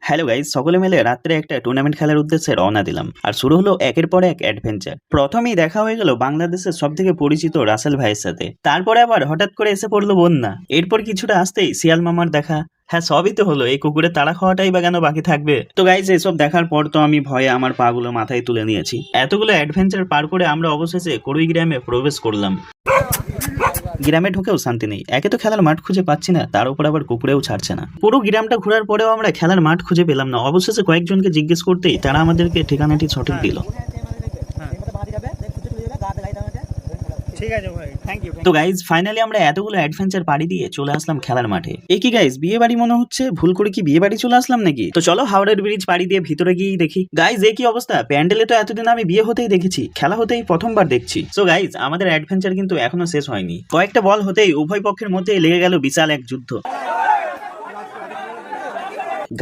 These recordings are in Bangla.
হ্যালো গাইজ, সকলে মিলে রাত্রে একটা টুর্নামেন্ট খেলার উদ্দেশ্যে রওনা দিলাম। আর শুরু হলো একের পর এক অ্যাডভেঞ্চার। প্রথমেই দেখা হয়ে গেল বাংলাদেশের সব থেকে পরিচিত রাসেল ভাইয়ের সাথে। তারপরে আবার হঠাৎ করে এসে পড়লো বন্যা। এরপর কিছুটা আসতেই শিয়াল মামার দেখা। হ্যাঁ, সবই তো হলো, এই কুকুরের তাড়া খাওয়াটাই বা কেন বাকি থাকবে। তো গাইজ, এসব দেখার পর তো আমি ভয়ে আমার পাগুলো মাথায় তুলে নিয়েছি। এতগুলো অ্যাডভেঞ্চার পার করে আমরা অবশেষে করুই গ্রামে প্রবেশ করলাম। গ্রামে ঢুকেও শান্তি নেই, একে তো খেলার মাঠ খুঁজে পাচ্ছি না, তার উপর আবার কুকুরেও ছাড়ছে না। পুরো গ্রামটা ঘোরার পরেও আমরা খেলার মাঠ খুঁজে পেলাম না। অবশেষে কয়েকজনকে জিজ্ঞেস করতেই তারা আমাদেরকে ঠিকানাটি সঠিক দিল। তো গাইজ, ফাইনালি আমরা এতগুলো অ্যাডভেঞ্চার পাড়ি দিয়ে চলে আসলাম খেলার মাঠে। কি গাইজ, বিয়ে বাড়ি মনে হচ্ছে, ভুল করে কি বিয়ে বাড়ি চলে আসলাম নাকি? তো চলো হাওড়ার ব্রিজ পাড়ি দিয়ে ভিতরে গিয়েই দেখি। গাইজ, কি অবস্থা? প্যান্ডেলে তো এতদিন আমি বিয়ে হতেই দেখেছি, খেলা হতেই প্রথমবার দেখছি। সো গাইজ, আমাদের অ্যাডভেঞ্চার কিন্তু এখনো শেষ হয়নি। কয়েকটা বল হতেই উভয় পক্ষের মধ্যে লেগে গেল বিশাল এক যুদ্ধ।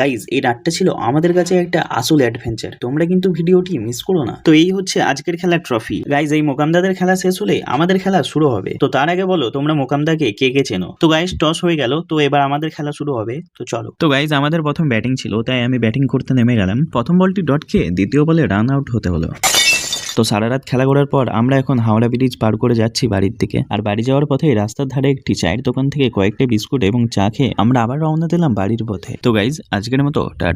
গাইজ, এই রাতটা ছিল আমাদের কাছে একটা আসল অ্যাডভেঞ্চার। তোমরা কিন্তু ভিডিওটি মিস করো না। তো এই হচ্ছে আজকের খেলার ট্রফি। গাইজ, এই মোকামদাদের খেলা শেষ হলে আমাদের খেলা শুরু হবে। তো তার আগে বলো, তোমরা মোকামদাকে কে কে চেনো? তো গাইজ, টস হয়ে গেল, তো এবার আমাদের খেলা শুরু হবে। তো চলো। তো গাইজ, আমাদের প্রথম ব্যাটিং ছিল, তাই আমি ব্যাটিং করতে নেমে গেলাম। প্রথম বলটি ডট খেয়ে দ্বিতীয় বলে রান আউট হতে হলো। তো সারা রাত খেলা করার পর আমরা এখন হাওড়া ব্রিজ পার করে যাচ্ছি বাড়ির দিকে। আর বাড়ি যাওয়ার পথে রাস্তার ধারে একটি চায়ের দোকান থেকে কয়েকটা বিস্কুট এবং চা খেয়ে আমরা আবার রওনা দিলাম বাড়ির পথে। তো গাইজ, আজকের মতো টাটা।